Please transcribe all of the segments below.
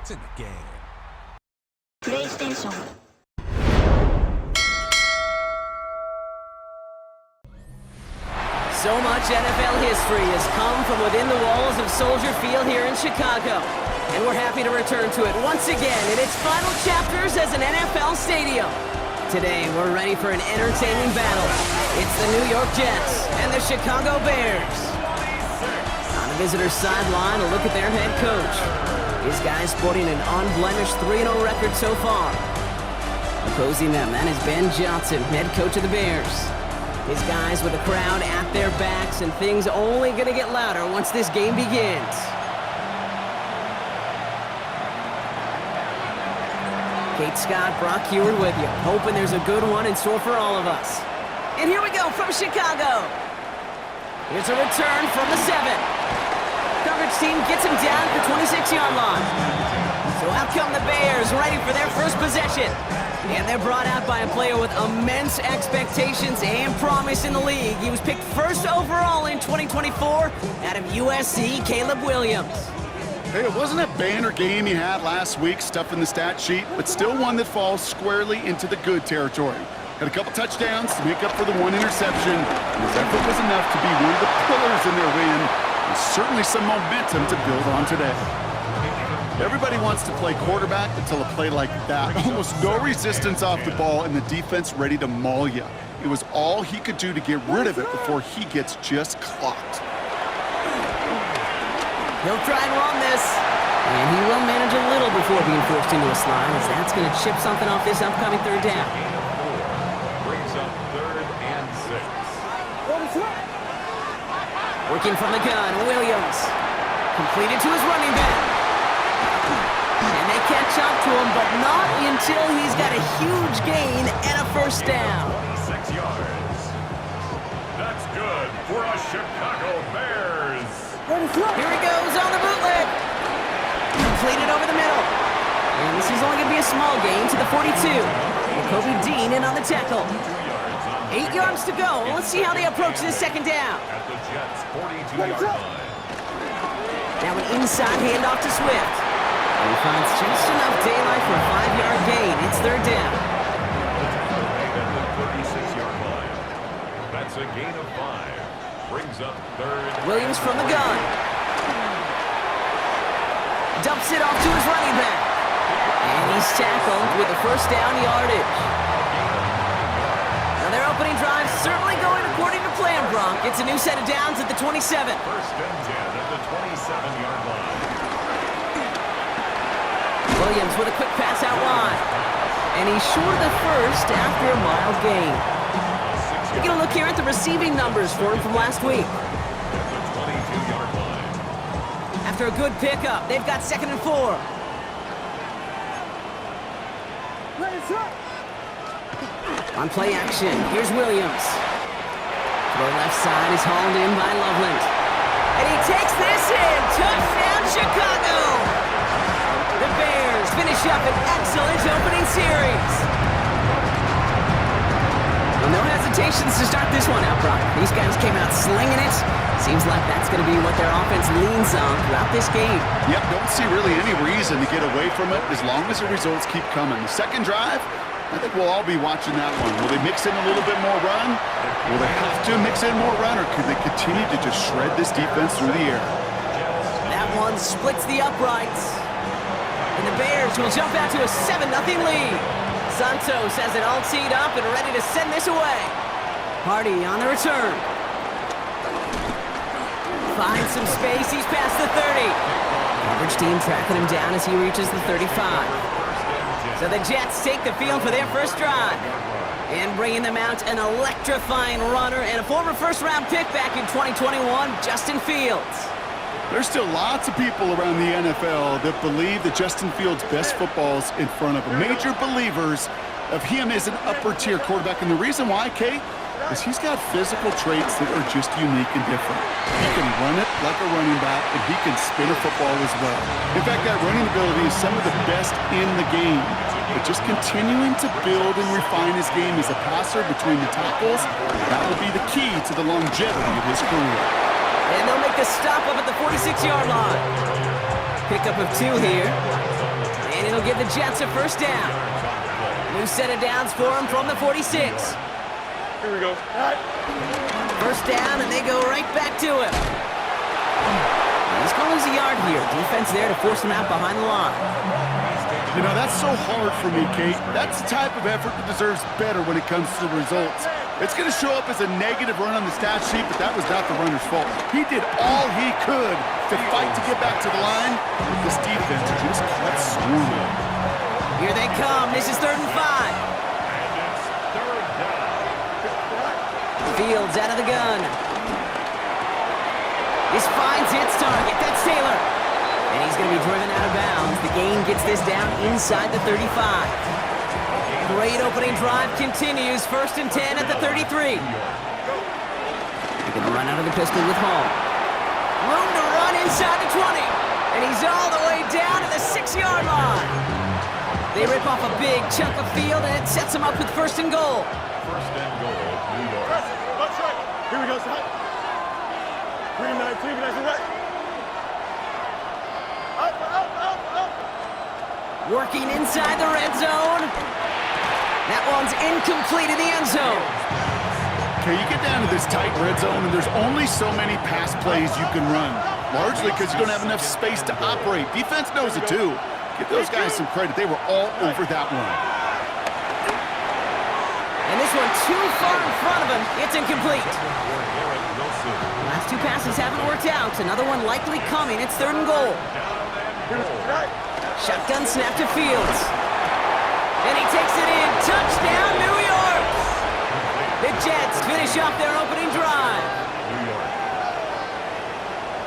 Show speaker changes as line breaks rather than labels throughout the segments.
It's in the game.
PlayStation.
So much NFL history has come from within the walls of Soldier Field here in Chicago. And we're happy to return to it once again in its final chapters as an NFL stadium. Today, we're ready for an entertaining battle. It's the New York Jets and the Chicago Bears. On the visitor's sideline, a look at their head coach. These guys sporting an unblemished 3-0 record so far. Opposing them, that is Ben Johnson, head coach of the Bears. His guys with the crowd at their backs, and things only going to get louder once this game begins. Kate Scott, Brock Heward with you, hoping there's a good one in store for all of us. And here we go from Chicago. Here's a return from the 7. Coverage team gets him down at the 26-yard line. So out come the Bears, ready for their first possession. And they're brought out by a player with immense expectations and promise in the league. He was picked first overall in 2024 out of USC, Caleb Williams.
Hey, it wasn't a banner game he had last week, stuff in the stat sheet, but still one that falls squarely into the good territory. Had a couple touchdowns to make up for the one interception. His effort was enough to be one of the pillars in their win. And certainly some momentum to build on today. Everybody wants to play quarterback until a play like that. Almost no resistance off the ball and the defense ready to maul you. It was all he could do to get rid of it before he gets just clocked.
He'll try and run this. And he will manage a little before being forced into a slide, as that's going to chip something off this upcoming third down.
Brings up 3rd and 6.
Working from the gun, Williams. Completed to his running back. And they catch up to him, but not until he's got a huge gain and a first down.
6 yards. That's good for a Chicago Bears.
Here he goes on the bootleg. Completed over the middle. And this is only going to be a small gain to the 42. Kobe Dean in on the tackle. 8 yards to go. Let's see how they approach this second down.
At the Jets' 42-yard line.
Now an inside handoff to Swift. And he finds just enough daylight for a 5-yard gain. It's third down.
At the 36-yard line. That's a gain of 5. Brings up 3rd.
Williams from the gun. Dumps it off to his running back. And he's tackled with the first down yardage. Now their opening drive certainly going according to plan, Bronk. It's a new set of downs at the 27.
First and 10 at the 27-yard line.
Williams with a quick pass out wide. And he's short of the first after a mild gain. Taking a look here at the receiving numbers for him from last week.
At the 22-yard line.
After a good pickup, they've got 2nd and 4. On play action, here's Williams. Throw left side is hauled in by Loveland. And he takes this in. Touchdown, Chicago! The Bears finish up an excellent opening series. Well, no hesitations to start this one out, Brock. These guys came out slinging it. Seems like that's going to be what their offense leans on throughout this game.
Yep, don't see really any reason to get away from it as long as the results keep coming. The second drive, I think we'll all be watching that one. Will they mix in a little bit more run? Will they have to mix in more run, or could they continue to just shred this defense through the air?
That one splits the uprights. And the Bears will jump out to a 7-0 lead. Santos has it all teed up and ready to send this away. Hardy on the return. Finds some space, he's past the 30. Coverage team tracking him down as he reaches the 35. So the Jets take the field for their first drive. And bringing them out, an electrifying runner and a former first-round pick back in 2021, Justin Fields.
There's still lots of people around the NFL that believe that Justin Fields' best football is in front of them. Major believers of him as an upper-tier quarterback. And the reason why, Kate, is he's got physical traits that are just unique and different. He can run it like a running back, and he can spin a football as well. In fact, that running ability is some of the best in the game. But just continuing to build and refine his game as a passer between the tackles, that will be the key to the longevity of his career.
And they'll make the stop up at the 46-yard line. Pickup of 2 here. And it'll give the Jets a first down. New set of downs for him from the 46.
Here we go.
First down, and they go right back to him. He's going to lose a yard here. Defense there to force him out behind the line.
You know, that's so hard for me, Kate. That's the type of effort that deserves better when it comes to the results. It's going to show up as a negative run on the stat sheet, but that was not the runner's fault. He did all he could to fight to get back to the line, but this defense just kept swarming.
Here they come. This is 3rd and 5. Fields out of the gun. This finds its target. That's Taylor. And he's going to be driven out of bounds. The gain gets this down inside the 35. Great opening drive continues. 1st and 10 at the 33. They're going to run out of the pistol with Hall. Room to run inside the 20. And he's all the way down to the 6-yard line. They rip off a big chunk of field, and it sets them up with 1st and goal.
1st and goal, New York.
That's right. Here we go, son. 3-19, that's right.
Working inside the red zone. That one's incomplete in the end zone.
Okay, you get down to this tight red zone, and there's only so many pass plays you can run, largely because you don't have enough space to operate. Defense knows it, too. Give those guys some credit. They were all over that one.
And this one too far in front of him. It's incomplete. Last 2 passes haven't worked out. Another one likely coming. It's 3rd and goal. Shotgun snap to Fields. And he takes it in. Touchdown, New York! The Jets finish off their opening drive.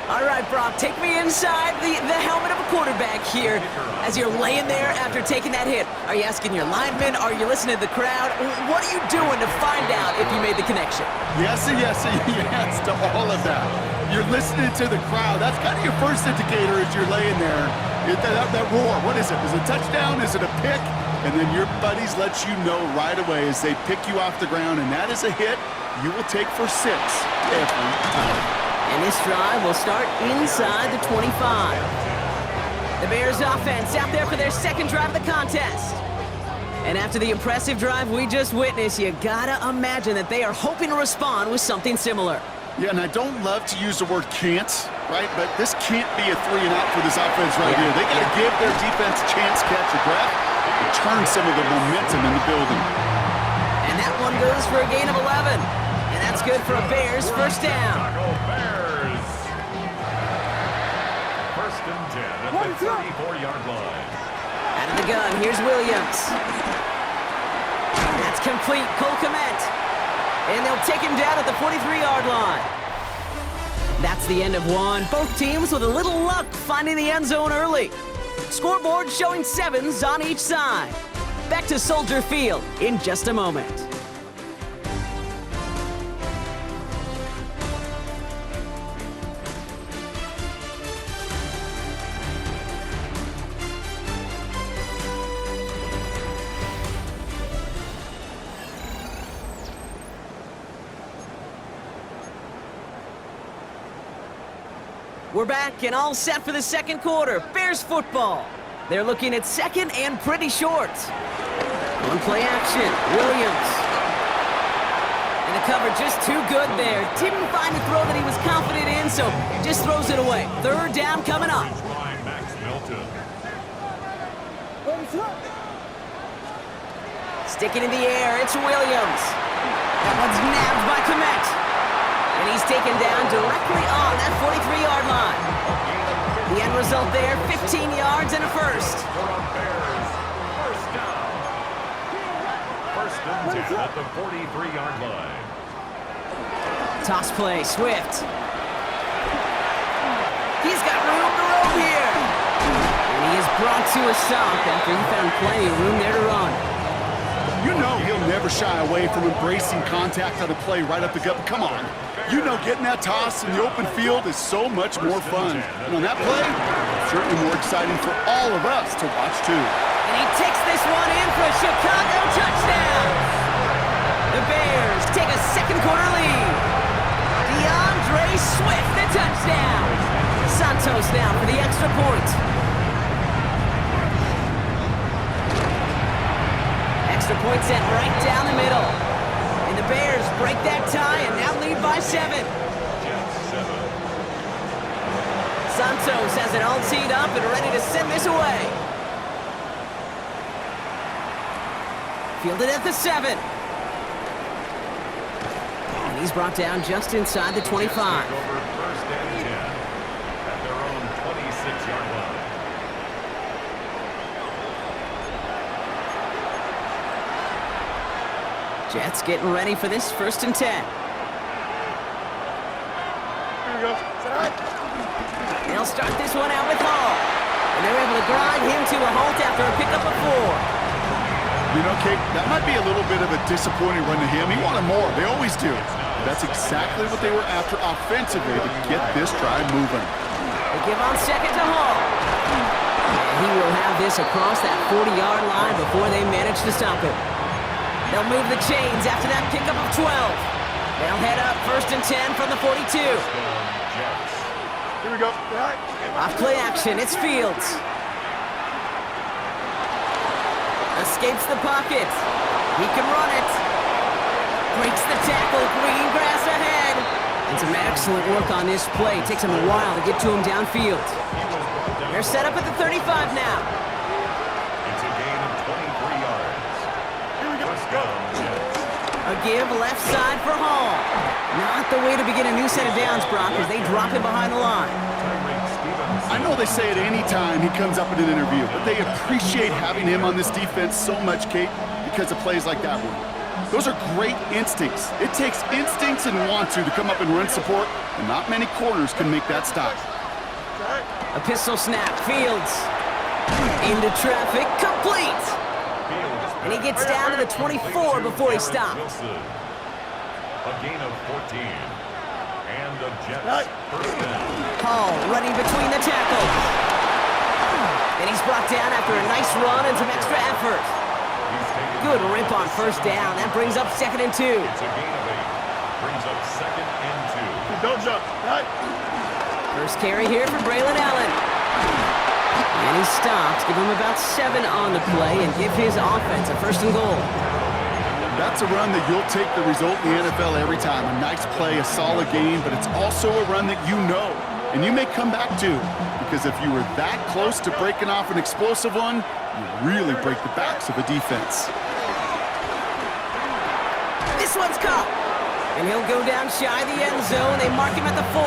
All right, Brock, take me inside the helmet of a quarterback here as you're laying there after taking that hit. Are you asking your linemen? Are you listening to the crowd? What are you doing to find out if you made the connection?
Yes, and yes, and yes to all of that. You're listening to the crowd. That's kind of your first indicator as you're laying there. That roar, what is it? Is it a touchdown? Is it a pick? And then your buddies let you know right away as they pick you off the ground, and that is a hit you will take for 6 every time.
And this drive will start inside the 25. The Bears offense out there for their 2nd drive of the contest. And after the impressive drive we just witnessed, you gotta imagine that they are hoping to respond with something similar.
Yeah, and I don't love to use the word can't, right? But this can't be a 3 and out for this offense right here. They gotta give their defense a chance to catch a breath and turn some of the momentum in the building.
And that one goes for a gain of 11. And that's good for a Bears first down.
Bears. 1st and 10 at the 34-yard line.
Out of the gun, here's Williams. That's complete, Cole Kmet. And they'll take him down at the 43-yard line. That's the end of one. Both teams with a little luck finding the end zone early. Scoreboard showing 7s on each side. Back to Soldier Field in just a moment. We're back and all set for the 2nd quarter. Bears football. They're looking at 2nd and pretty short. On play action, Williams. And the cover just too good there. Didn't find the throw that he was confident in, so just throws it away. 3rd down coming up. Sticking in the air, it's Williams. That one's nabbed by Kmet. And he's taken down directly on that 43-yard line. The end result there, 15 yards and a first.
First down. 1st and 10 at the 43-yard line.
Toss play, Swift. He's got room to roam here. And he is brought to a stop after he found plenty of room there to run.
You know he'll never shy away from embracing contact on a play right up the gut. Come on. You know getting that toss in the open field is so much more fun. And on that play, certainly more exciting for all of us to watch, too.
And he takes this one in for a Chicago touchdown. The Bears take a 2nd quarter lead. DeAndre Swift, the touchdown. Santos now for the extra point. Point sent right down the middle. And the Bears break that tie and now lead by 7.
Jets 7.
Santos has it all teed up and ready to send this away. Fielded at the 7. And he's brought down just inside the 25.
Over first and 10 at their own 26-yard line.
Jets getting ready for this 1st and 10.
Here we go. Set up.
They'll start this one out with Hall. And they're able to grind him to a halt after a pickup of 4.
You know, Kate, that might be a little bit of a disappointing run to him. He wanted more. They always do. That's exactly what they were after offensively to get this drive moving.
They give on 2nd to Hall. And he will have this across that 40-yard line before they manage to stop it. They'll move the chains after that pickup of 12. They'll head up 1st and 10 from the 42.
Here we go.
Off play action, it's Fields. Escapes the pocket. He can run it. Breaks the tackle, green grass ahead. And some excellent work on this play. Takes him a while to get to him downfield. They're set up at the 35 now.
It's a gain of 23 yards.
Here we go.
A give left side for Hall. Not the way to begin a new set of downs, Brock, as they drop him behind the line.
I know they say it any time he comes up in an interview, but they appreciate having him on this defense so much, Kate, because of plays like that one. Those are great instincts. It takes instincts and want to come up and run support, and not many corners can make that stop.
A pistol snap, Fields. Into traffic, complete. And he gets down to the 24 before he stops.
A gain of 14. And the Jets first down.
Hall running between the tackles. And he's brought down after a nice run and some extra effort. Good rip on 1st down. That brings up 2nd and 2.
It's a gain of 8. Brings up 2nd and 2.
Don't jump.
First carry here for Braylon Allen. And he stops. Give him about 7 on the play and give his offense a 1st and goal.
That's a run that you'll take the result in the NFL every time. A nice play, a solid game, but it's also a run that you know and you may come back to, because if you were that close to breaking off an explosive one, you really break the backs of a defense.
This one's caught. And he'll go down shy of the end zone. They mark him at the 4.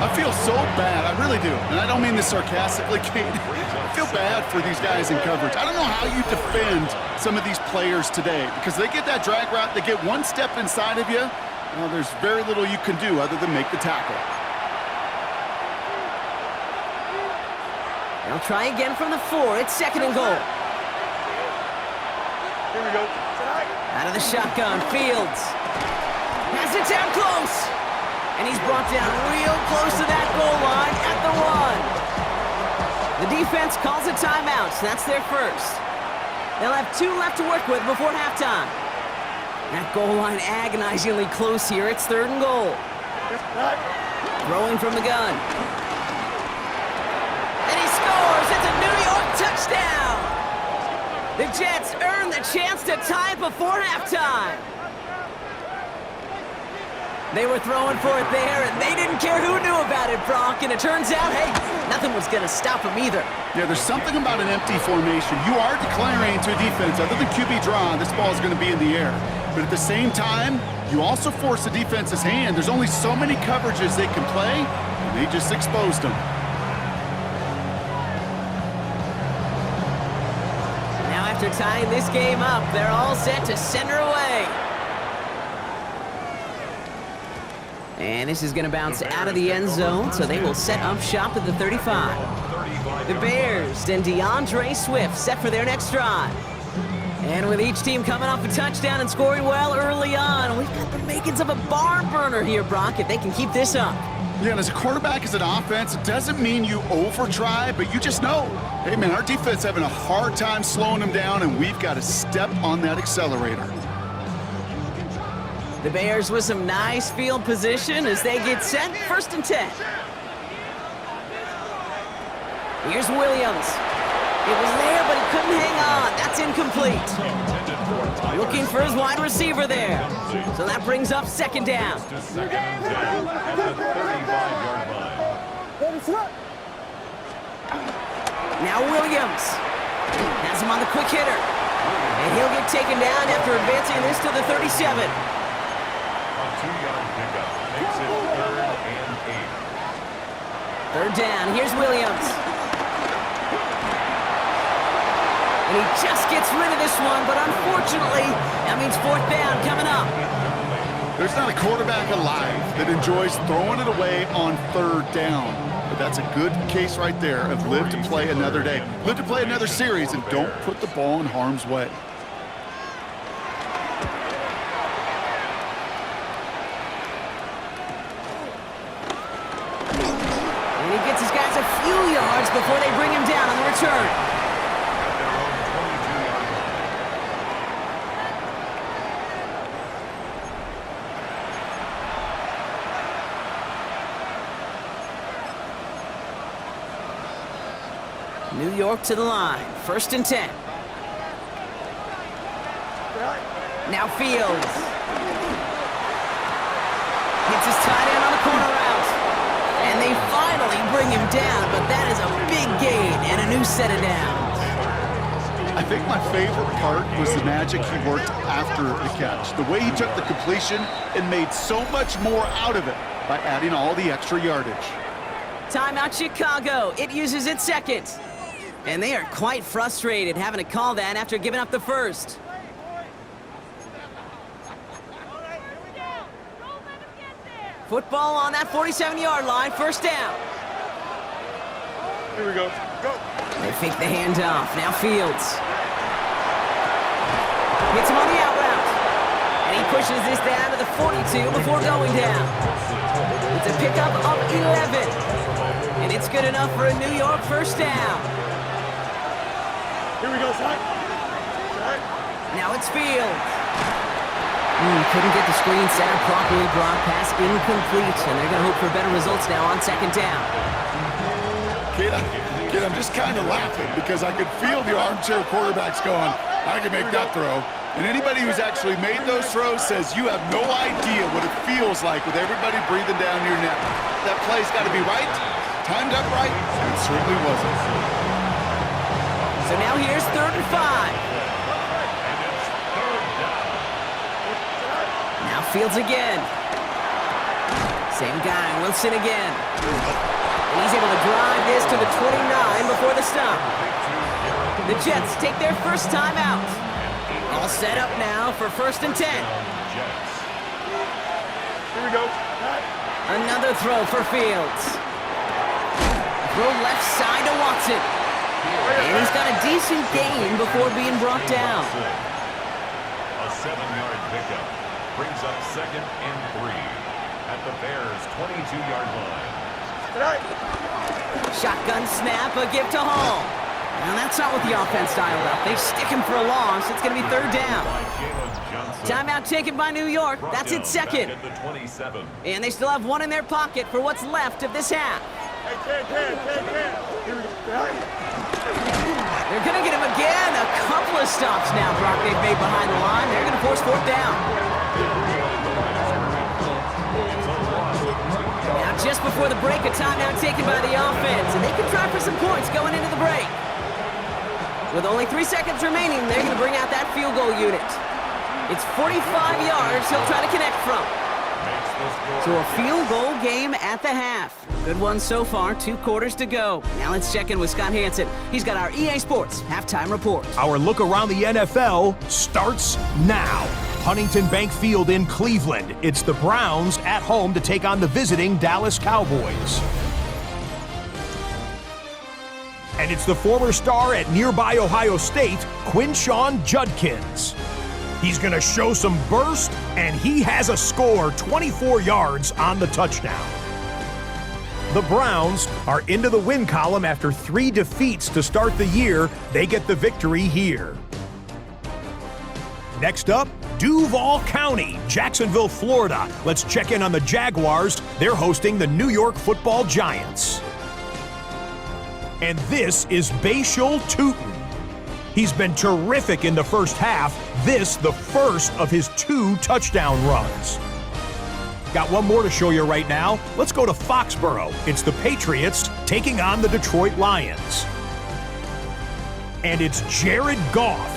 I feel so bad, I really do. And I don't mean this sarcastically, Kate. I feel bad for these guys in coverage. I don't know how you defend some of these players today, because they get that drag route, they get one step inside of you, well, there's very little you can do other than make the tackle.
They'll try again from the 4. It's 2nd and goal.
Here we go.
Out of the shotgun, Fields. Has it down close. And he's brought down real close to that goal line at the 1. The defense calls a timeout, so that's their first. They'll have 2 left to work with before halftime. That goal line agonizingly close here. It's 3rd and goal. Throwing from the gun. And he scores. It's a New York touchdown. The Jets earn the chance to tie before halftime. They were throwing for it there, and they didn't care who knew about it, Brock. And it turns out, hey, nothing was going to stop them either.
Yeah, there's something about an empty formation. You are declaring to a defense, other than QB draw, this ball is going to be in the air. But at the same time, you also force the defense's hand. There's only so many coverages they can play, and they just exposed them.
Now after tying this game up, they're all set to send her away. And this is going to bounce out of the end zone, so they will set up shop at the 35. The Bears and DeAndre Swift set for their next drive. And with each team coming off a touchdown and scoring well early on, we've got the makings of a barn burner here, Brock, if they can keep this up.
Yeah, and as a quarterback, as an offense, it doesn't mean you over-try, but you just know, hey, man, our defense having a hard time slowing them down, and we've got to step on that accelerator.
The Bears with some nice field position as they get set, 1st and 10. Here's Williams. It was there, but he couldn't hang on. That's incomplete. Looking for his wide receiver there. So that brings up second down.
To second and 10 at the 35-yard line.
Now Williams has him on the quick hitter. And he'll get taken down after advancing this to the 37.
A 2-yard pickup makes it 3rd and 8.
Third down, here's Williams. And he just gets rid of this one, but unfortunately, that means fourth down coming up.
There's not a quarterback alive that enjoys throwing it away on third down. But that's a good case right there of live to play another day. Live to play another series and don't put the ball in harm's way.
And he gets his guys a few yards before they bring him down on the return.
At their own 22-yard line.
New York to the line, 1st and 10. Now Fields. Hits his tight end on the corner route. And they finally bring him down, but that is a big gain and a new set of downs.
I think my favorite part was the magic he worked after the catch. The way he took the completion and made so much more out of it by adding all the extra yardage.
Timeout Chicago. It uses its second. And they are quite frustrated having to call that after giving up the first. Football on that 47-yard line, 1st down.
Here we go. Go.
They fake the handoff. Now Fields. Hits him on the out route. And he pushes this down to the 42 before going down. It's a pickup of 11. And it's good enough for a New York 1st down.
Here we go, Zach.
Now it's Fields. Couldn't get the screen set up properly. Broad pass incomplete. And they're going to hope for better results now on 2nd down.
Kid, I'm just kind of laughing because I could feel the armchair quarterbacks going, I can make that throw. And anybody who's actually made those throws says you have no idea what it feels like with everybody breathing down your neck. That play's got to be right, timed up right, and it certainly wasn't.
So now here's 3rd and 5. Now Fields again. Same guy, Wilson again. And he's able to drive this to the 29 before the stop. The Jets take their first time out. All set up now for 1st and 10.
Here we go.
Another throw for Fields. Throw left side to Watson. And he's got a decent gain before being brought down.
A 7-yard pickup brings up 2nd and 3 at the Bears' 22-yard line.
Shotgun snap, a give to Hall. Now that's not what the offense styled up. They stick him for a loss. It's going to be 3rd down. Timeout taken by New York. That's its second.
At the 27.
And they still have one in their pocket for what's left of this half.
Hey, Here we go.
They're going to get him again. A couple of stops now, Brock, they've made behind the line. They're going to force 4th down. Now just before the break, a timeout taken by the offense. And they can try for some points going into the break. With only 3 seconds remaining, they're going to bring out that field goal unit. It's 45 yards he'll try to connect from. So a field goal game at the half. Good one so far, 2 quarters to go. Now let's check in with Scott Hansen. He's got our EA Sports halftime report.
Our look around the NFL starts now. Huntington Bank Field in Cleveland. It's the Browns at home to take on the visiting Dallas Cowboys. And it's the former star at nearby Ohio State, Quinshon Judkins. He's going to show some burst, and he has a score, 24 yards on the touchdown. The Browns are into the win column after 3 defeats to start the year. They get the victory here. Next up, Duval County, Jacksonville, Florida. Let's check in on the Jaguars. They're hosting the New York Football Giants. And this is Bashal Tootin. He's been terrific in the first half. This, the first of his 2 touchdown runs. Got one more to show you right now. Let's go to Foxborough. It's the Patriots taking on the Detroit Lions. And it's Jared Goff.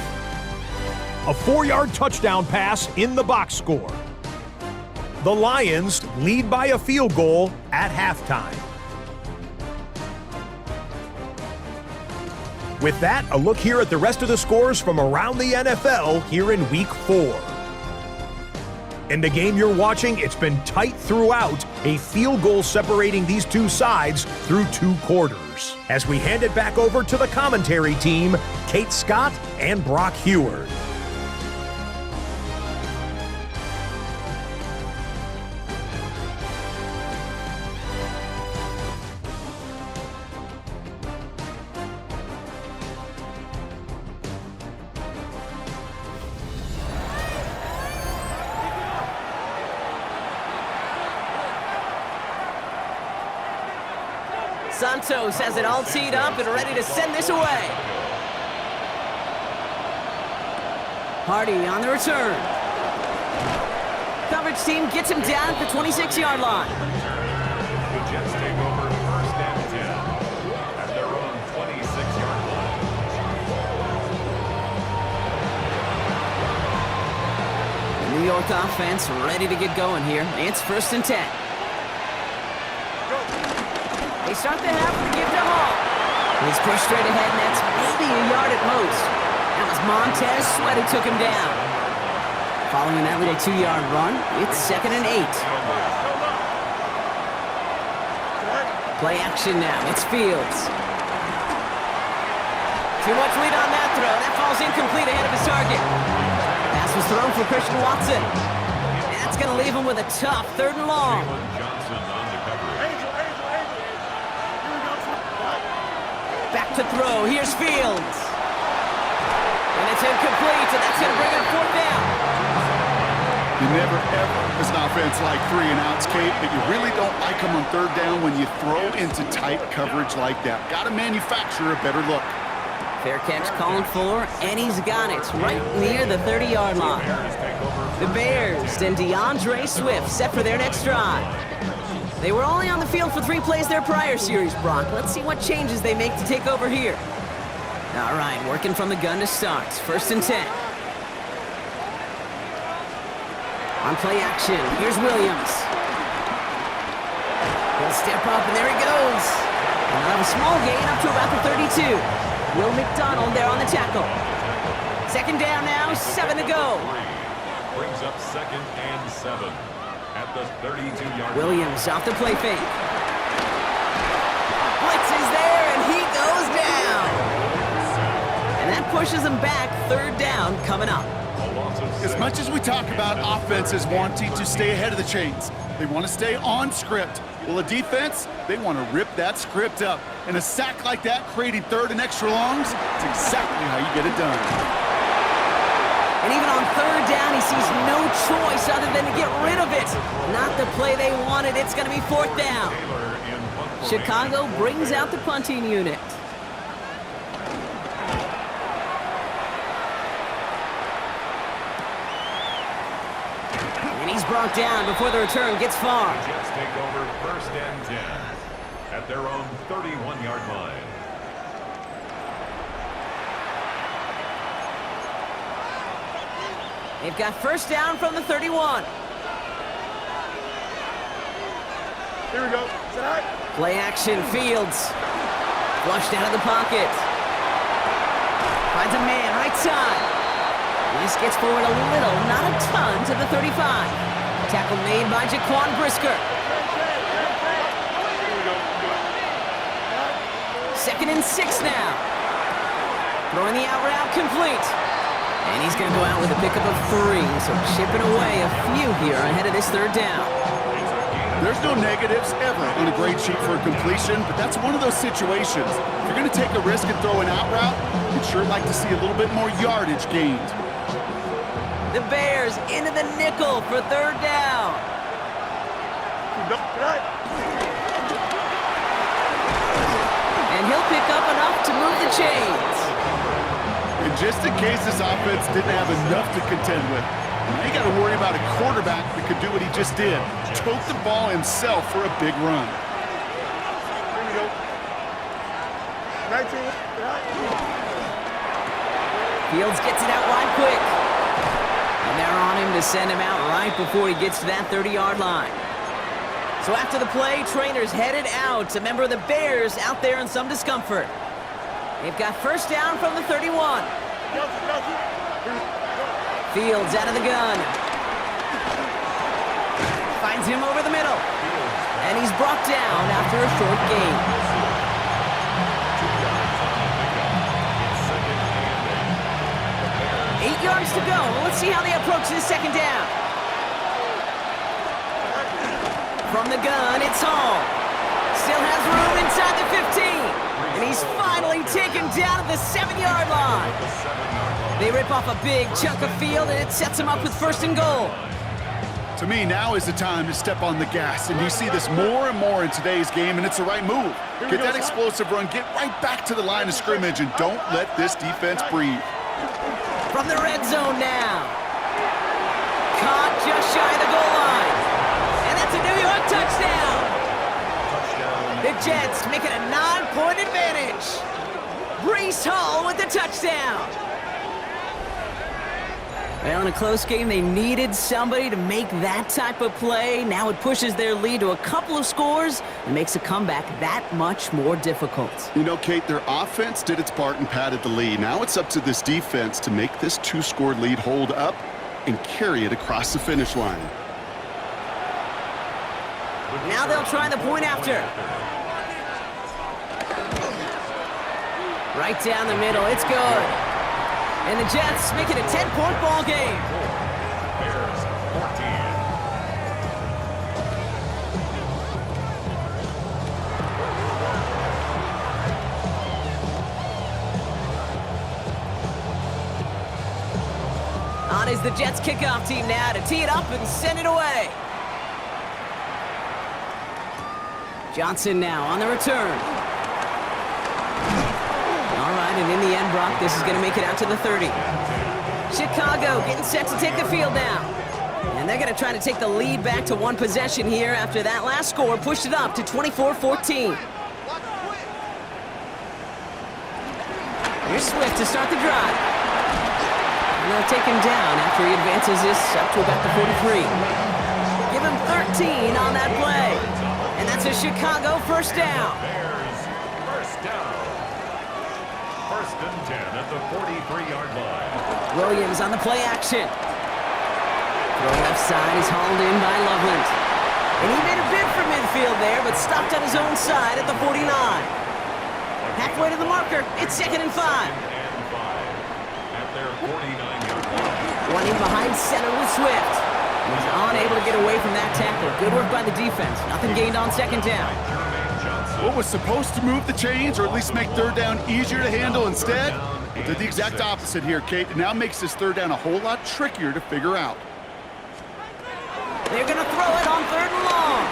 A 4-yard touchdown pass in the box score. The Lions lead by a field goal at halftime. With that, a look here at the rest of the scores from around the NFL here in Week 4. In the game you're watching, it's been tight throughout, a field goal separating these two sides through 2 quarters. As we hand it back over to the commentary team, Kate Scott and Brock Heward.
Santos has it all teed up and ready to send this away. Hardy on the return. Coverage team gets him down at the 26-yard line.
The Jets take over first and 10 at their own 26-yard line.
The New York offense ready to get going here. It's first and 10. They start the half with a give to Hall. He's pushed straight ahead, and that's maybe a yard at most. That was Montez Sweat who took him down. Following that little 2-yard run, it's 2nd and 8. Play action now. It's Fields. Too much lead on that throw. That falls incomplete ahead of his target. Pass was thrown for Christian Watson. And that's going to leave him with a tough 3rd and long.
Johnson on the coverage.
Back to throw. Here's Fields. And it's incomplete, and that's going to bring him 4th down.
You never, ever, as an offense, like 3 and outs, Kate, but you really don't like them on 3rd down when you throw into tight coverage like that. Got to manufacture a better look.
Fair catch called for, and he's got it right near the 30-yard line. The Bears and DeAndre Swift set for their next drive. They were only on the field for 3 plays their prior series, Brock. Let's see what changes they make to take over here. All right, working from the gun to start. First and 10. On play action, here's Williams. He'll step up, and there he goes. And he'll have a small gain up to about the 32. Will McDonald there on the tackle. 2nd down now, 7 to go.
Brings up 2nd and 7 at the 32-yard line.
Williams off the play fake. Blitz is there, and he goes down. And that pushes him back. 3rd down coming up.
As much as we talk about offenses wanting to stay ahead of the chains, they want to stay on script. Well, a defense, they want to rip that script up. And a sack like that, creating 3rd and extra longs, it's exactly how you get it done.
And even on 3rd down, he sees no choice other than to get rid of it. Not the play they wanted. It's going to be 4th down. Chicago brings out the punting unit. And he's brought down before the return gets far.
The Jets take over first and 10 at their own 31-yard line.
They've got first down from the 31.
Here we go. Set.
Play action, Fields. Flushed out of the pocket. Finds a man, right side. This gets forward a little, not a ton, to the 35. Tackle made by Jaquan Brisker. 2nd and 6 now. Throwing the out route complete. And he's going to go out with a pickup of 3, so chipping away a few here ahead of this 3rd down.
There's no negatives ever on a grade sheet for a completion, but that's one of those situations. If you're going to take a risk and throw an out route, you'd sure like to see a little bit more yardage gained.
The Bears into the nickel for 3rd down. And he'll pick up chains.
And just in case this offense didn't have enough to contend with, now you got to worry about a quarterback that could do what he just did. Tote the ball himself for a big run.
Here we go. 19.
Fields gets it out wide quick. And they're on him to send him out right before he gets to that 30-yard line. So after the play, trainers headed out. A member of the Bears out there in some discomfort. They've got first down from the 31. Fields out of the gun. Finds him over the middle. And he's brought down after a short gain. 8 yards to go. Let's see how they approach this second down. From the gun, it's Hall. Still has room inside the 15. And he's finally taken down at the 7-yard line. They rip off a big chunk of field, and it sets him up with first and goal.
To me, now is the time to step on the gas, and you see this more and more in today's game, and it's the right move. Get that explosive run, get right back to the line of scrimmage, and don't let this defense breathe.
From the red zone now. Caught just shy of the goal line. And that's a New York touchdown. The Jets make it a 9-point advantage. Brees Hall with the touchdown. Well, in a close game, they needed somebody to make that type of play. Now it pushes their lead to a couple of scores and makes a comeback that much more difficult.
You know, Kate, their offense did its part and padded the lead. Now it's up to this defense to make this 2-score lead hold up and carry it across the finish line.
Now they'll try the point after. Right down the middle, it's good. And the Jets make it a 10-point ball game.
Bears 14.
On is the Jets kickoff team now to tee it up and send it away. Johnson now on the return. All right, and in the end, Brock, this is going to make it out to the 30. Chicago getting set to take the field now. And they're going to try to take the lead back to one possession here after that last score pushed it up to 24-14. Here's Swift to start the drive. And they'll take him down after he advances this up to about the 43. Give him 13 on that play. And that's a Chicago first down.
Bears first down. First and 10 at the 43-yard line.
Williams on the play action. Throw left side is hauled in by Loveland. And he made a bid for midfield there, but stopped on his own side at the 49. Halfway to the marker, it's 2nd and 5.
At their 49-yard line.
One in behind center with Swift. He's unable to get away from that tackle. Good work by the defense. Nothing gained on second down.
What was supposed to move the chains, or at least make third down easier to handle instead, did the exact opposite here, Kate. It now makes this third down a whole lot trickier to figure out.
They're going to throw it on 3rd and long.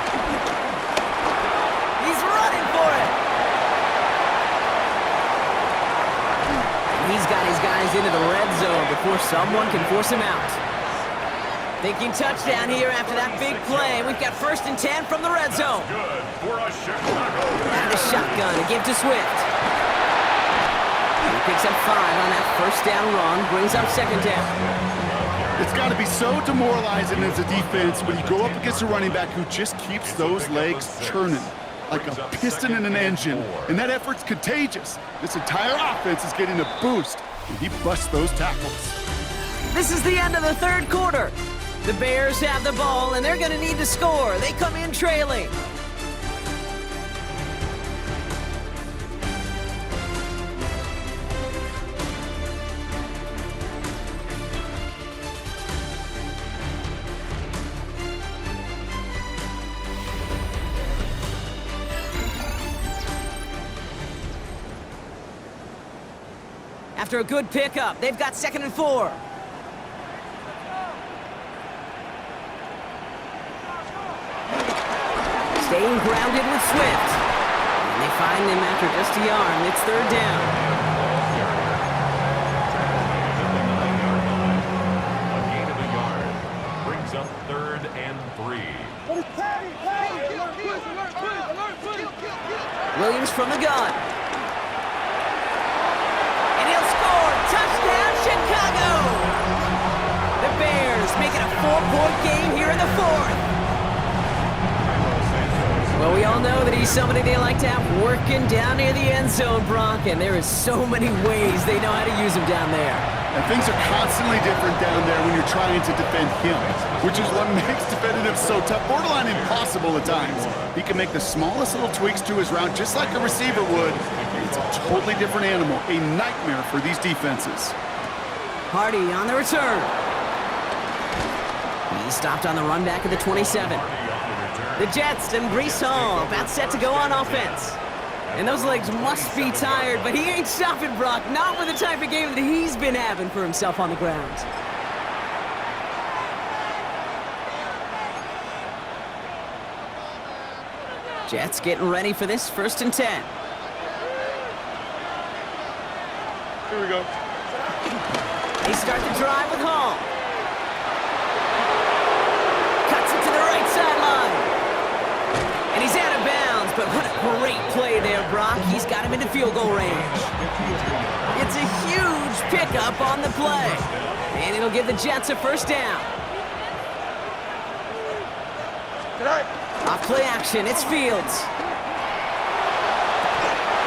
He's running for it. He's got his guys into the red zone before someone can force him out. Thinking touchdown here after that big play. We've got 1st and 10 from the red zone.
Good for a Chicago.
And a shotgun to give to Swift. He picks up 5 on that first down run, brings up 2nd down.
It's got to be so demoralizing as a defense when you go up against a running back who just keeps those legs churning like a piston in an engine. And that effort's contagious. This entire offense is getting a boost, and he busts those tackles.
This is the end of the 3rd quarter. The Bears have the ball, and they're going to need to score. They come in trailing. After a good pickup, they've got 2nd and 4. Staying grounded with Swift. And they find him after just a yard. It's third down.
A gain of a yard brings up 3rd and 3.
Williams from the gun. And he'll score. Touchdown, Chicago! The Bears make it a 4-point game here in the 4th. Well, we all know that he's somebody they like to have working down near the end zone, Brock, and there is so many ways they know how to use him down there.
And things are constantly different down there when you're trying to defend him, which is what makes defending him so tough, borderline impossible at times. He can make the smallest little tweaks to his route just like a receiver would. It's a totally different animal, a nightmare for these defenses.
Hardy on the return. He stopped on the run back at the 27. The Jets and Breece Hall about set to go on offense. And those legs must be tired, but he ain't stopping, Brock. Not with the type of game that he's been having for himself on the ground. Jets getting ready for this 1st and 10.
Here we go.
They start the drive with Hall. Cuts it to the right sideline. And he's out of bounds, but what a great play there, Brock. He's got him into field goal range. It's a huge pickup on the play. And it'll give the Jets a 1st down. Off play action, it's Fields.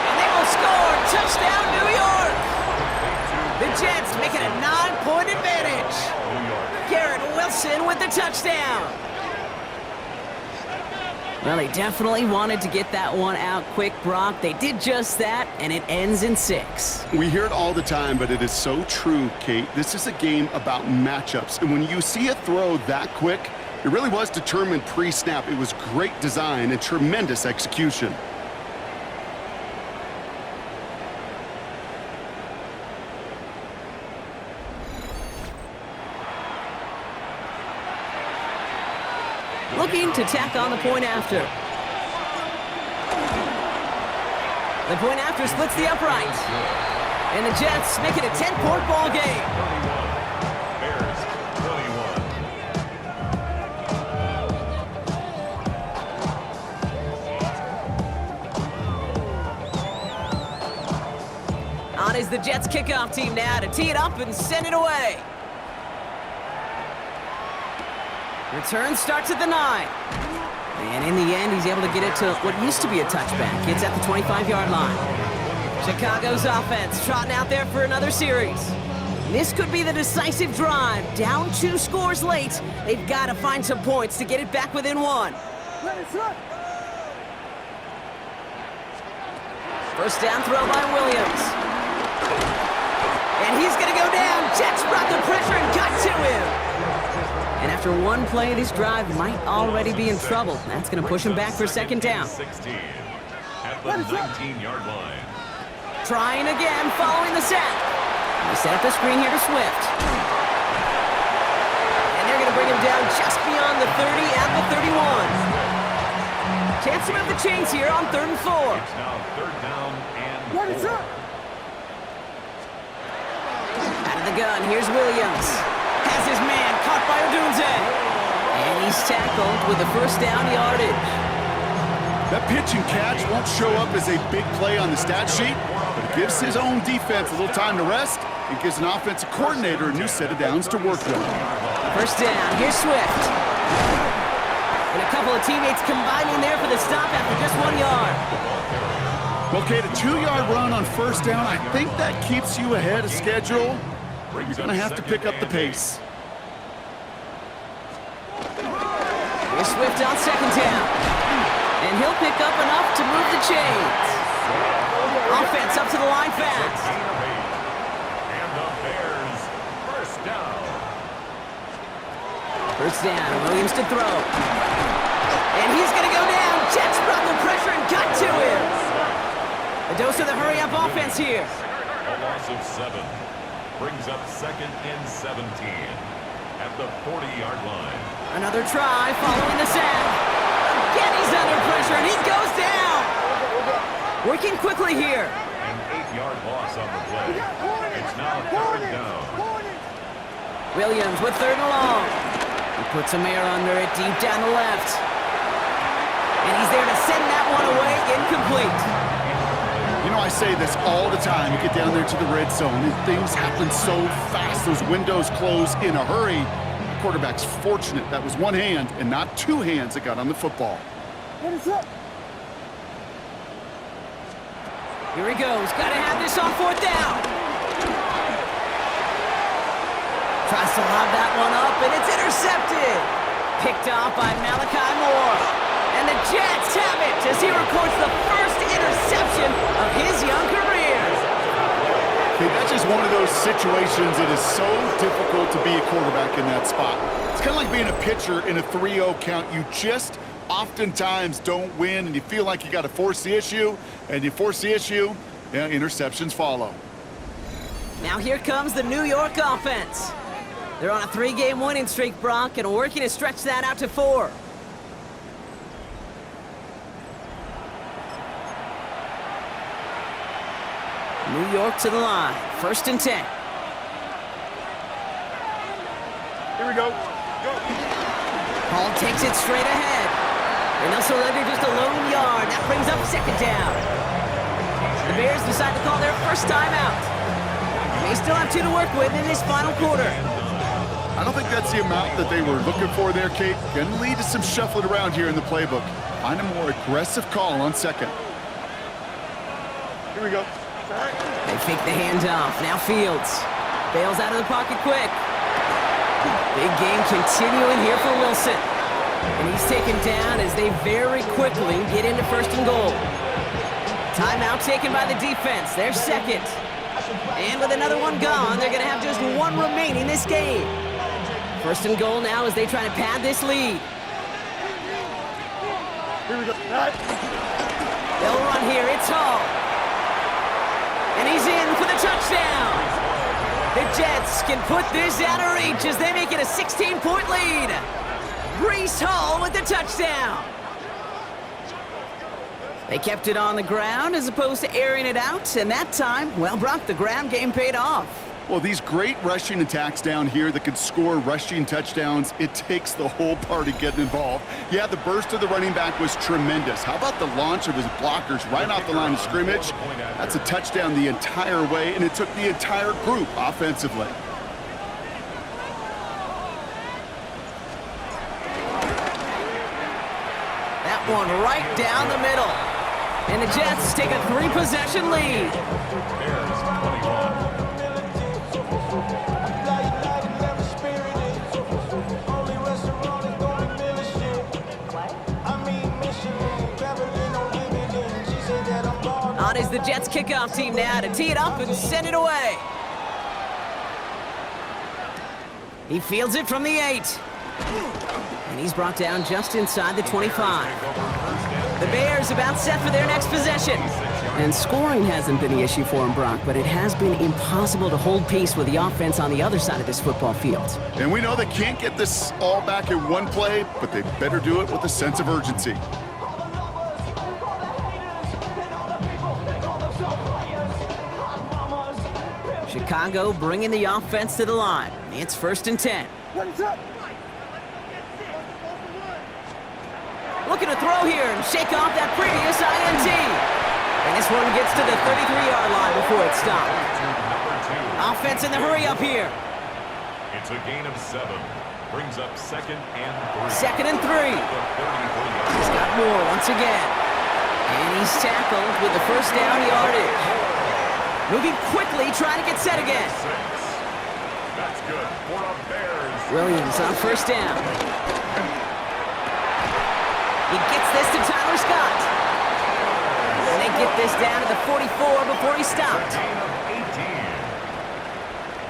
And they will score. Touchdown, New York. The Jets making a 9-point advantage. Garrett Wilson with the touchdown. Well, they definitely wanted to get that one out quick, Brock. They did just that, and it ends in 6.
We hear it all the time, but it is so true, Kate. This is a game about matchups, and when you see a throw that quick, it really was determined pre-snap. It was great design and tremendous execution.
Looking to tack on the point after. The point after splits the upright. And the Jets make it a 10-point ball game.
31. Bears 21.
On is the Jets kickoff team now to tee it up and send it away. Return starts at the 9. And in the end, he's able to get it to what used to be a touchback. It's at the 25-yard line. Chicago's offense trotting out there for another series. This could be the decisive drive. Down 2 scores late. They've got to find some points to get it back within 1. First down throw by Williams. And he's going to go down. Jets brought the pressure and got to him. And after one play, this drive might already be in trouble. That's going to push him back for 2nd down.
16 at the 19-yard line.
Trying again, following the set. They set up the screen here to Swift. And they're going to bring him down just beyond the 30 at the 31. Chance to move the chains here on 3rd and 4.
It's now 3rd down and 4.
Out of the gun, here's Williams. Has his man caught by Odunze. And he's tackled with the 1st down yardage.
That pitch and catch won't show up as a big play on the stat sheet, but it gives his own defense a little time to rest. It gives an offensive coordinator a new set of downs to work with.
1st down, here's Swift. And a couple of teammates combining there for the stop after just 1 yard.
Okay, the 2-yard run on 1st down, I think that keeps you ahead of schedule. You're going to have to pick up the pace.
Here's Swift on 2nd down. And he'll pick up enough to move the chains. Offense up to the line fast.
And the Bears 1st down.
1st down, Williams to throw. And he's going to go down. Jets brought the pressure and got to him. A dose of the hurry-up offense here.
A loss of 7. Brings up 2nd and 17 at the 40-yard line.
Another try following the sack. Again, he's under pressure, and he goes down. Working quickly here.
An 8-yard loss on the play. It's now 3rd down.
Williams with 3rd and long. He puts some air under it deep down the left. And he's there to send that one away, incomplete.
You know, I say this all the time. You get down there to the red zone, and things happen so fast. Those windows close in a hurry. The quarterback's fortunate that was one hand and not two hands that got on the football.
Here he goes. Got to have this on 4th down. Tries to lob that one up, and it's intercepted. Picked off by Malachi Moore. And the Jets have it as he records the first interception of his young career.
Okay, that's just one of those situations that is so difficult to be a quarterback in that spot. It's kind of like being a pitcher in a 3-0 count. You just oftentimes don't win, and you feel like you got to force the issue, and you force the issue, yeah, interceptions follow.
Now here comes the New York offense. They're on a 3-game winning streak, Brock, and working to stretch that out to 4. New York to the line. 1st and 10.
Here we go.
Hall takes it straight ahead. And they'll surrender just a lone yard. That brings up 2nd down. The Bears decide to call their first timeout. They still have 2 to work with in this final quarter.
I don't think that's the amount that they were looking for there, Kate. Going to lead to some shuffling around here in the playbook. Find a more aggressive call on 2nd.
Here we go.
They fake the handoff. Now Fields bails out of the pocket quick. Big game continuing here for Wilson. And he's taken down as they very quickly get into 1st and goal. Timeout taken by the defense. They're 2nd. And with another one gone, they're going to have just 1 remaining this game. 1st and goal now as they try to pad this lead.
Here we go.
They'll run here. It's Hall. And he's in for the touchdown. The Jets can put this out of reach as they make it a 16-point lead. Brees Hall with the touchdown. They kept it on the ground as opposed to airing it out, and that time, well, Brock, the ground game paid off.
Well, these great rushing attacks down here that can score rushing touchdowns, it takes the whole party getting involved. Yeah, the burst of the running back was tremendous. How about the launch of his blockers right off the line of scrimmage? That's a touchdown the entire way, and it took the entire group offensively.
That one right down the middle. And the Jets take a 3-possession lead.
Bears 21. On is the Jets kickoff team now to tee it up and send it away. He fields it from the 8. And he's brought down just inside the 25. The Bears about set for their next possession. And scoring hasn't been the issue for him, Brock, but it has been impossible to hold pace with the offense on the other side of this football field.
And we know they can't get this all back in one play, but they better do it with a sense of urgency.
Chicago bringing the offense to the line. It's 1st and 10. Looking to throw here and shake off that previous INT. And this one gets to the 33-yard line before it's stopped. Offense in the hurry up here.
It's a gain of 7. Brings up 2nd and 3.
2nd and 3. He's got more once again. And he's tackled with the first down yardage. Moving quickly, trying to get set again.
That's good for the Bears.
Williams on 1st down. He gets this to Tyler Scott. And they get this down to the 44 before he stopped.
Gain of 18.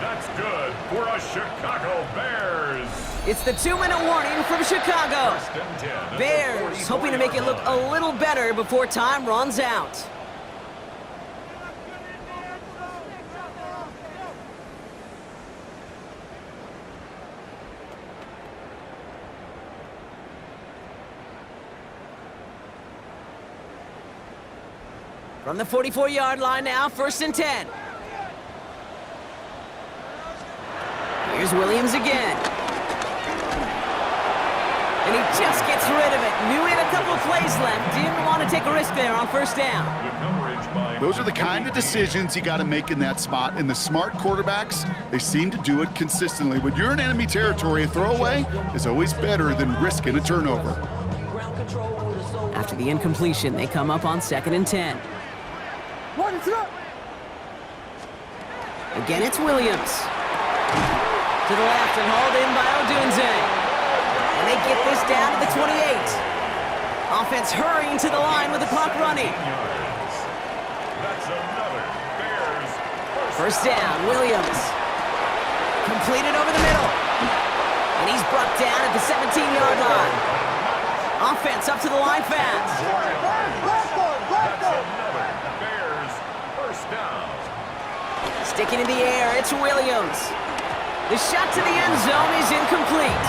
That's good for a Chicago Bears.
It's the 2-minute warning from Chicago.
1st and 10.
Bears hoping to make it look a little better before time runs out. From the 44-yard line now, 1st and 10. Here's Williams again. And he just gets rid of it. Knew he had a couple of plays left. Didn't want to take a risk there on 1st down.
Those are the kind of decisions you got to make in that spot. And the smart quarterbacks, they seem to do it consistently. When you're in enemy territory, a throwaway is always better than risking a turnover.
After the incompletion, they come up on 2nd and 10. Again, it's Williams. To the left and hauled in by Odunze. And they get this down to the 28. Offense hurrying to the line with the clock running.
That's another Bears
1st down, Williams. Completed over the middle. And he's brought down at the 17-yard line. Offense up to the line fast.
That's another Bears 1st down.
Sticking in the air, it's Williams. The shot to the end zone is incomplete.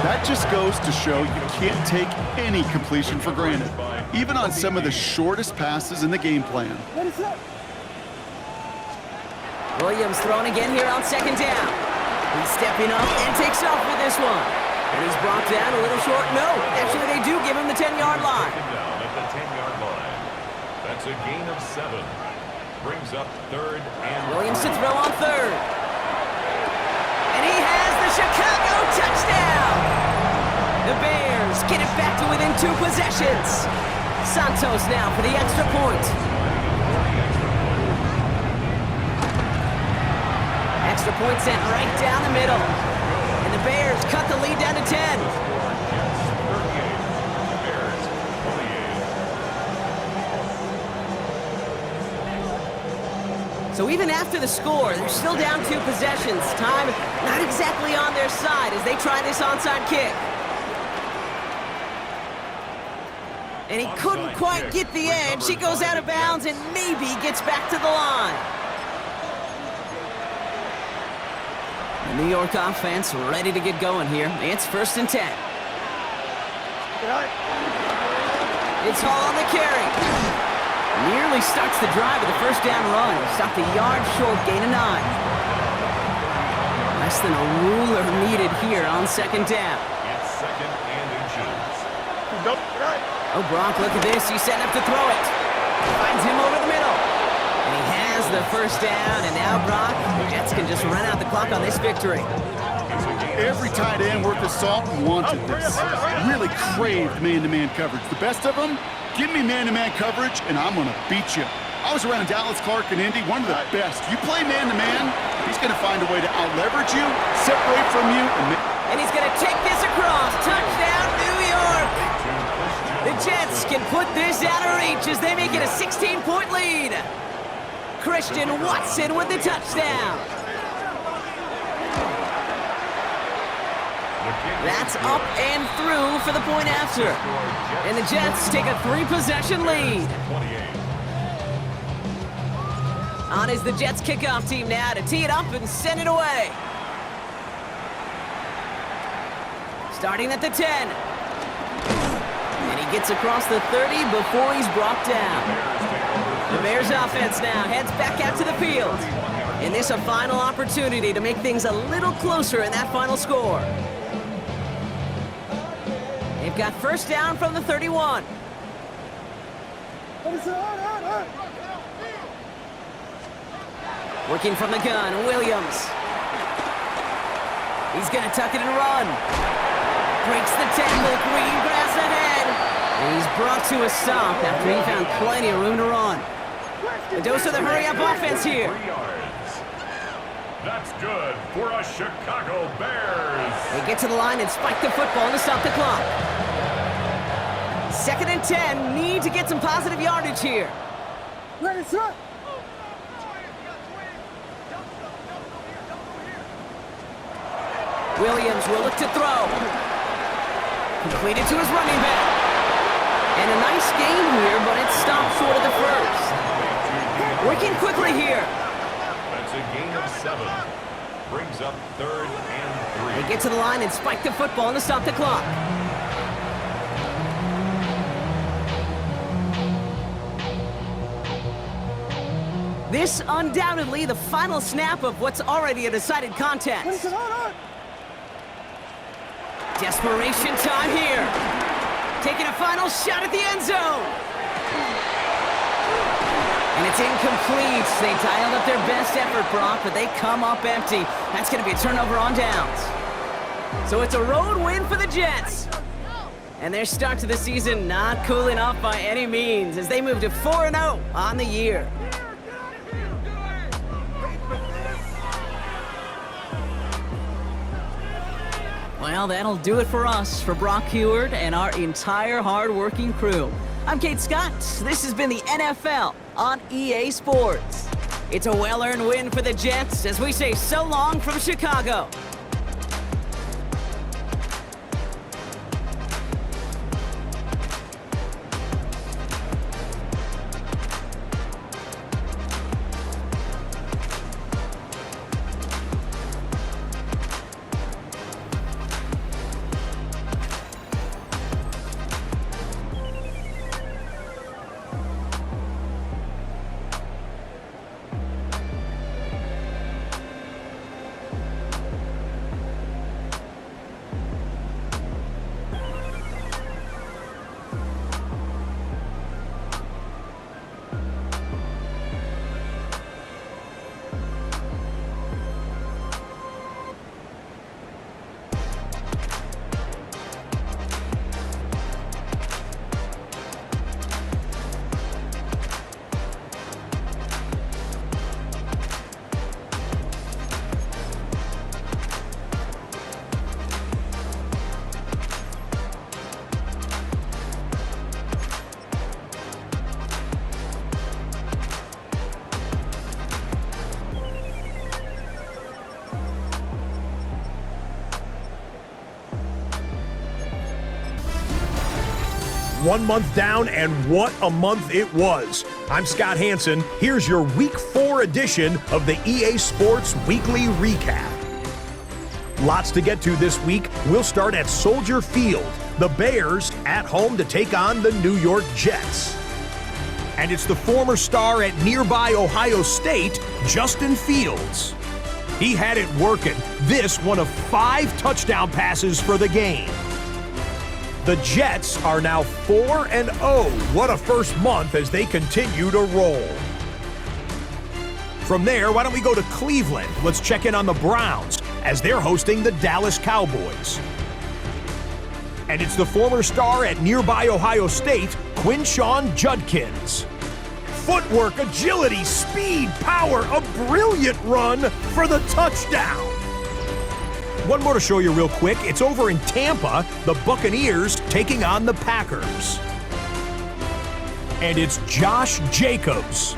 That just goes to show you can't take any completion for granted, even on some of the shortest passes in the game plan.
Williams thrown again here on 2nd down. He's stepping up and takes off with this one. And he's brought down a little short. No, actually they do give him the 10-yard line.
Down at the 10-yard line. That's a gain of 7. Brings up 3rd and
Williams to throw on 3rd. And he has the Chicago touchdown! The Bears get it back to within 2 possessions. Santos now for the extra point. Extra point sent right down the middle. And the Bears cut the lead down to 10.
Bears 28.
So even after the score, they're still down 2 possessions. Time not exactly on their side as they try this onside kick. And he couldn't quite get the edge. He goes out of bounds and maybe gets back to the line. The New York offense ready to get going here. It's 1st and 10. It's Hall on the carry. Nearly starts the drive with a 1st down run. Stopped a yard short, gain of 9. Less than a ruler needed here on 2nd down.
It's 2nd and inches.
Oh, Brock, look at this. He's setting up to throw it. Finds him over the middle. And he has the 1st down. And now, Brock, the Jets can just run out the clock on this victory.
Every tight end worth his salt wanted this. Really craved man-to-man coverage. The best of them, give me man-to-man coverage, and I'm going to beat you. I was around Dallas Clark and Indy, one of the best. You play man-to-man, he's going to find a way to out-leverage you, separate from you,
and he's going to take this across. Touchdown, New York! The Jets can put this out of reach as they make it a 16-point lead. Christian Watson with the touchdown. That's up and through for the point after. And the Jets take a 3-possession lead. On is the Jets kickoff team now to tee it up and send it away. Starting at the 10. And he gets across the 30 before he's brought down. The Bears offense now heads back out to the field. And this a final opportunity to make things a little closer in that final score. They've got 1st down from the 31. Working from the gun, Williams. He's going to tuck it and run. Breaks the tackle, green grass ahead. And he's brought to a stop after he found plenty of room to run. A dose of the hurry-up offense here.
That's good for a Chicago Bears.
They get to the line and spike the football to stop the clock. 2nd and 10, need to get some positive yardage here. Williams will look to throw. Completed to his running back. And a nice gain here, but it stopped short of the 1st. Working quickly here.
That's a gain of 7. Brings up 3rd and 3.
They get to the line and spike the football to stop the clock. This undoubtedly the final snap of what's already a decided contest. Desperation time here. Taking a final shot at the end zone. And it's incomplete. They dialed up their best effort, Brock, but they come up empty. That's going to be a turnover on downs. So it's a road win for the Jets. And their start to the season not cooling off by any means as they move to 4-0 on the year. Well, that'll do it for us, for Brock Heward and our entire hard-working crew. I'm Kate Scott. This has been the NFL on EA Sports. It's a well-earned win for the Jets as we say so long from Chicago.
One month down, and what a month it was. I'm Scott Hansen. Here's your Week 4 edition of the EA Sports Weekly Recap. Lots to get to this week. We'll start at Soldier Field. The Bears at home to take on the New York Jets. And it's the former star at nearby Ohio State, Justin Fields. He had it working. This one of 5 touchdown passes for the game. The Jets are now 4-0. What a first month as they continue to roll. From there, why don't we go to Cleveland? Let's check in on the Browns as they're hosting the Dallas Cowboys. And it's the former star at nearby Ohio State, Quinshawn Judkins. Footwork, agility, speed, power, a brilliant run for the touchdown. One more to show you real quick. It's over in Tampa, the Buccaneers taking on the Packers. And it's Josh Jacobs.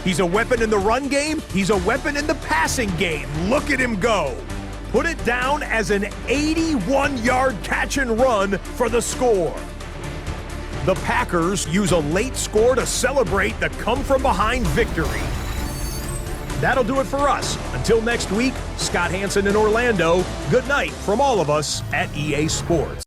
He's a weapon in the run game. He's a weapon in the passing game. Look at him go. Put it down as an 81-yard catch and run for the score. The Packers use a late score to celebrate the come-from-behind victory. That'll do it for us. Until next week, Scott Hansen in Orlando, good night from all of us at EA Sports.